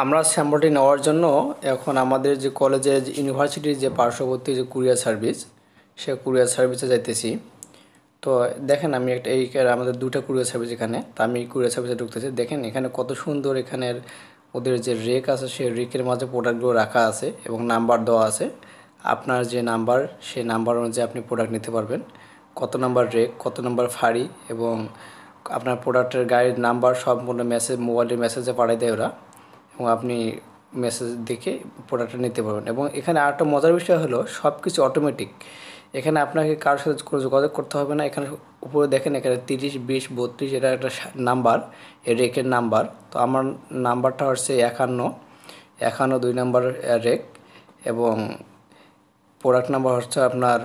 আমরা স্যাম্পলটি নেওয়ার জন্য এখন আমাদের যে কলেজের ইউনিভার্সিটির যে পার্শ্ববর্তী যে কুরিয়ার সার্ভিস, সে কুরিয়ার সার্ভিসে যাইতেছি। তো দেখেন আমি একটা আমাদের দুটো কুরিয়ার সার্ভিস এখানে, তো আমি কুরিয়ার সার্ভিসে ঢুকতেছি। দেখেন এখানে কত সুন্দর, এখানের ওদের যে রেক আছে সেই রেকের মাঝে প্রোডাক্টগুলো রাখা আছে এবং নাম্বার দেওয়া আছে। আপনার যে নাম্বার, সেই নাম্বার অনুযায়ী আপনি প্রোডাক্ট নিতে পারবেন। কত নাম্বার রেক, কত নাম্বার ফাড়ি এবং আপনার প্রোডাক্টের গাড়ির নাম্বার সম্পূর্ণ মেসেজ, মোবাইলের মেসেজে পাঠিয়ে দেয় ওরা, এবং আপনি মেসেজ দেখে প্রোডাক্টটা নিতে পারবেন। এবং এখানে আরেকটা মজার বিষয় হলো সব কিছু অটোমেটিক। এখানে আপনাকে কারোর সাথে কোনো যোগাযোগ করতে হবে না। এখানে উপরে দেখেন এখানে 30, 20, 32 এটা একটা নাম্বার, এই রেকের নাম্বার। তো আমার নাম্বারটা হচ্ছে 51, 2 নাম্বার রেক, এবং প্রোডাক্ট নাম্বার হচ্ছে আপনার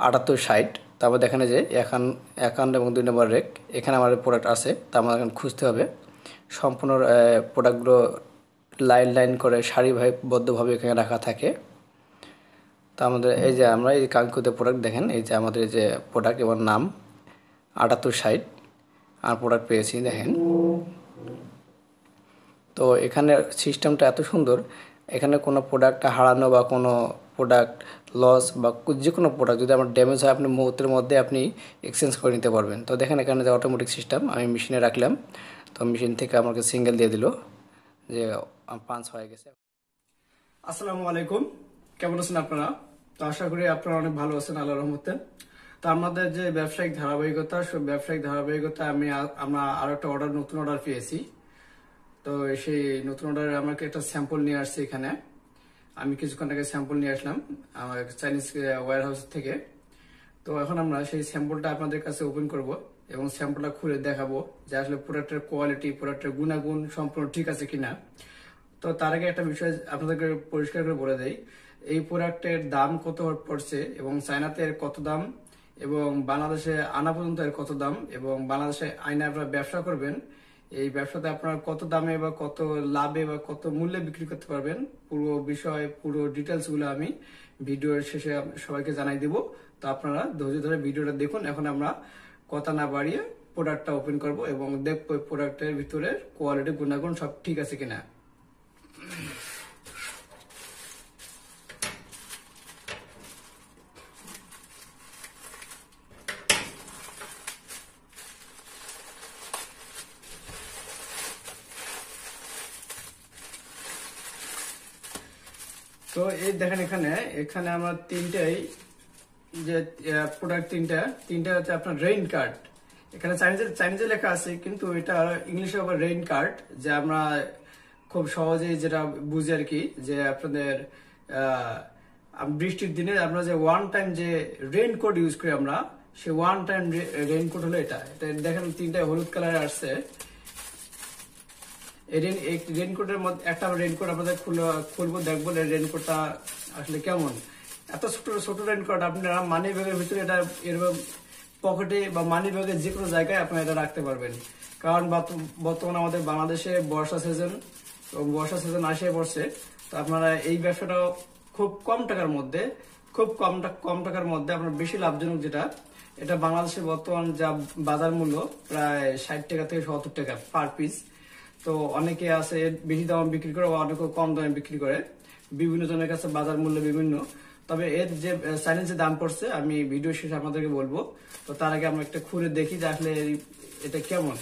78, 60। তারপর দেখেন যে 51 এবং 2 নম্বর রেক, এখানে আমাদের প্রোডাক্ট আছে। তা আমাদের এখন খুঁজতে হবে। সম্পূর্ণ প্রোডাক্টগুলো লাইন লাইন করে সারিবদ্ধভাবে এখানে রাখা থাকে। তো আমাদের এই যে আমরা এই কাঙ্ক্ষিত প্রোডাক্ট দেখেন, এই যে আমাদের এই যে প্রোডাক্ট এবং নাম 78, 60 আর প্রোডাক্ট পেয়েছি দেখেন। তো এখানে সিস্টেমটা এত সুন্দর, এখানে কোনো প্রোডাক্ট হারানো বা কোনো প্রোডাক্ট লস বা যে কোনো প্রোডাক্ট যদি আমার ড্যামেজ হয়, আপনি মুহূর্তের মধ্যে আপনি এক্সচেঞ্জ করে নিতে পারবেন। তো দেখেন এখানে যে অটোমেটিক সিস্টেম, আমি মেশিনে রাখলাম, তো মেশিন থেকে আমাকে সিঙ্গেল দিয়ে দিল যে পাঁচ হয়ে গেছে। আসসালামু আলাইকুম, কেমন আছেন আপনারা? তো আশা করি আপনারা অনেক ভালো আছেন আল্লাহর রহমতে। তো আমাদের যে ব্যবসায়িক ধারাবাহিকতা, সব ব্যবসায়িক ধারাবাহিকতা আমরা আরো একটা নতুন অর্ডার পেয়েছি। তো সেই নতুন অর্ডারে আমাকে একটা স্যাম্পল নিয়ে আসছে এখানে। আমি কিছুক্ষণ আগে স্যাম্পল নিয়ে আসলাম আমার চাইনিজ ওয়্যার হাউস থেকে। তো এখন আমরা সেই স্যাম্পলটা আপনাদের কাছে ওপেন করব এবং স্যাম্পলটা খুলে দেখাবো যে আসলে প্রোডাক্টের কোয়ালিটি, প্রোডাক্টের গুণাগুণ সম্পূর্ণ ঠিক আছে কিনা। তো তার আগে একটা বিষয় আপনাদেরকে পরিষ্কার করে বলে দেই, এই প্রোডাক্টের দাম কত পড়ছে এবং চায়নাতে এর কত দাম এবং বাংলাদেশে আনা পর্যন্ত এর কত দাম, এবং বাংলাদেশে আইনে আপনারা ব্যবসা করবেন, এই ব্যবসাতে আপনারা কত দামে বা কত লাভে বা কত মূল্যে বিক্রি করতে পারবেন, পুরো বিষয়, পুরো ডিটেলস গুলো আমি ভিডিওর শেষে সবাইকে জানাই দিব। তো আপনারা ধৈর্য ধরে ভিডিওটা দেখুন। এখন আমরা কথা না বাড়িয়ে প্রোডাক্টটা ওপেন করব এবং দেখবো প্রোডাক্টের ভিতরে কোয়ালিটি, গুণাগুণ সব ঠিক আছে কিনা। তো এই দেখেন এখানে এখানে আমার তিনটাই যে প্রোডাক্ট, তিনটা হচ্ছে আপনার রেইন কার্ড। এখানে চাইনিজে লেখা আছে, কিন্তু এটা ইংলিশে আবার রেইন কার্ড, যে আমরা খুব সহজেই যেটা বুঝি আর কি, যে আপনাদের বৃষ্টির দিনে আমরা যে ওয়ান টাইম যে রেইনকোট ইউজ করি আমরা, সে ওয়ান টাইম রেইনকোট হলো এটা। দেখেন তিনটা হলুদ কালারে আসছে। রেইনকোটের মধ্যে একটা রেইনকোট আপনাদের খুলবো, দেখবো রেইনকোটটা আসলে কেমন। এত ছোট ছোট রেইনকোট আপনারা মানি ব্যাগের ভিতরে, এটা এরকম পকেটে বা মানি ব্যাগের যে কোনো জায়গায় আপনারা এটা রাখতে পারবেন। কারণ বর্তমানে আমাদের বাংলাদেশে বর্ষা সিজন এবং বর্ষা সিজন আসে পড়ছে। তো আপনারা এই ব্যবসাটা খুব কম টাকার মধ্যে, কম টাকার মধ্যে আপনার বেশি লাভজনক, যেটা এটা বাংলাদেশে বর্তমান যা বাজার মূল্য প্রায় 60 টাকা থেকে 70 টাকা পার পিস। তো অনেকে আছে বেশি দামে বিক্রি করে, অনেকে কম দামে বিক্রি করে, বিভিন্ন জনের কাছে বাজার মূল্য বিভিন্ন। তবে এর যে চাইনিজ দাম পড়ছে আমি ভিডিও শেষে আপনাদেরকে বলবো। তো তার আগে আমরা একটা খুলে দেখি যে আসলে এটা কেমন।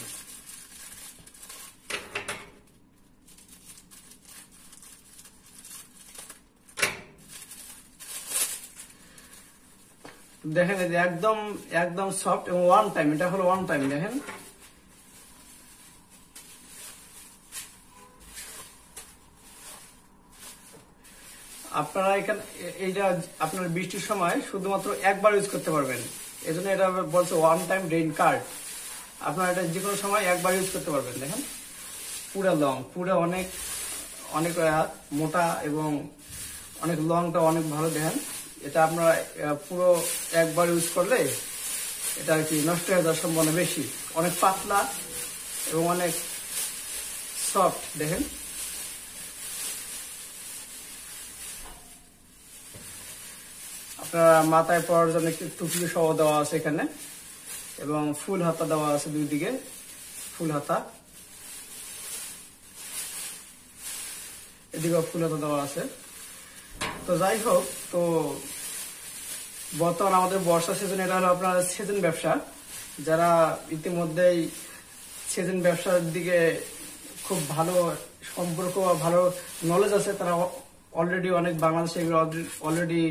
দেখেন এই যে একদম একদম সফট এবং ওয়ান টাইম, এটা হলো ওয়ান টাইম। দেখেন আপনারা এখানে এইটা আপনার বৃষ্টির সময় শুধুমাত্র একবার ইউজ করতে পারবেন, এজন্য এটা বলছে ওয়ান টাইম রেইন কার্ড। আপনারা এটা যে কোনো সময় একবার ইউজ করতে পারবেন। দেখেন পুরো লং, পুরো অনেক অনেক মোটা এবং অনেক লংটা অনেক ভালো। দেখেন এটা আপনারা পুরো একবার ইউজ করলে এটা আর কি নষ্ট হয়ে যাওয়ার সম্ভাবনা বেশি। অনেক পাতলা এবং অনেক সফট। দেখেন আপনার মাথায় পড়ার জন্য একটু টুপি সহ দেওয়া আছে এখানে, এবং ফুল হাতা দেওয়া আছে, দুই দিকে ফুল হাতা। এদিকেও ফুলহাতা দেওয়া আছে। তো যাই হোক, তো বর্তমান আমাদের বর্ষা সিজন, এটা হলো আপনার সিজন ব্যবসা। যারা ইতিমধ্যেই সিজন ব্যবসার দিকে খুব ভালো সম্পর্ক বা ভালো নলেজ আছে, তারা অলরেডি অনেক বাংলাদেশে এগুলো অলরেডি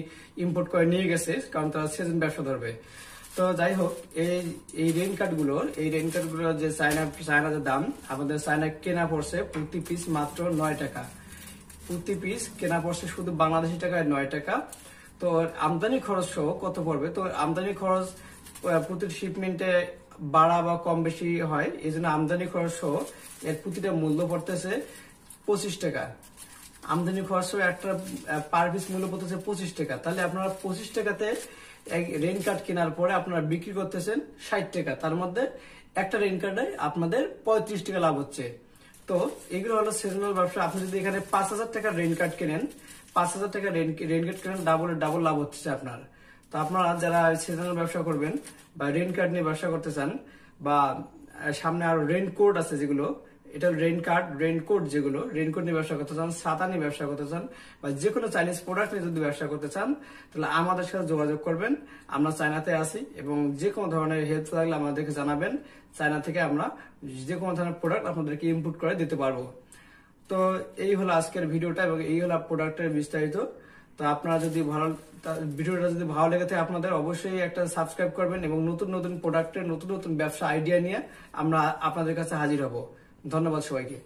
ইম্পোর্ট করে নিয়ে গেছে, কারণ তারা সিজন ব্যবসা ধরবে। তো যাই হোক, এই রেইনকাট গুলোর যে চায়নার দাম, আমাদের চায়না কেনা পড়ছে প্রতি পিস মাত্র 9 টাকা। প্রতি পিস কেনা পড়ছে শুধু বাংলাদেশি টাকায় 9 টাকা। তো আমদানি খরচ সহ কত পড়বে? তো আমদানি খরচ প্রতি শিপমেন্টে বাড়া বা কম বেশি হয়, এই জন্য আমদানি খরচ সহ এর প্রতিটা মূল্য পড়তেছে 25 টাকা। আমদানি খরচ সহ একটা পার পিস মূল্য পড়তেছে 25 টাকা। তাহলে আপনারা 25 টাকাতে রেইনকাট কেনার পরে আপনারা বিক্রি করতেছেন 60 টাকা। তার মধ্যে একটা রেইনকাটে আপনাদের 35 টাকা লাভ হচ্ছে। তো এগুলো হলো সিজনাল ব্যবসা। আপনি যদি এখানে 5,000 টাকার রেইনকাট কেনেন, 5,000 টাকার রেইনকাট কেনেন, ডাবল লাভ হচ্ছে আপনার। তো আপনারা যারা সিজনাল ব্যবসা করবেন বা রেইনকাট নিয়ে ব্যবসা করতে চান, বা সামনে আরো রেইনকোট আছে যেগুলো, এটা রেইনকোট যেগুলো রেইনকোট নিয়ে ব্যবসা করতে চান, ছাতা নিয়ে ব্যবসা করতে চান, বা যে কোনো চাইনিজ প্রোডাক্ট নিয়ে যদি ব্যবসা করতে চান, তাহলে আমাদের সাথে যোগাযোগ করবেন। আমরা চায়নাতে আছি এবং যে কোনো ধরনের হেল্প লাগলে আমাদেরকে জানাবেন। চায়না থেকে আমরা যে কোনো ধরনের প্রোডাক্ট আপনাদেরকে ইনপুট করে দিতে পারবো। তো এই হলো আজকের ভিডিওটা এবং এই হলো প্রোডাক্টের বিস্তারিত। তো আপনারা যদি ভিডিওটা যদি ভালো লেগে থাকে, আপনাদের অবশ্যই একটা সাবস্ক্রাইব করবেন এবং নতুন নতুন প্রোডাক্টের নতুন নতুন ব্যবসা আইডিয়া নিয়ে আমরা আপনাদের কাছে হাজির হব। ধন্যবাদ সবাইকে।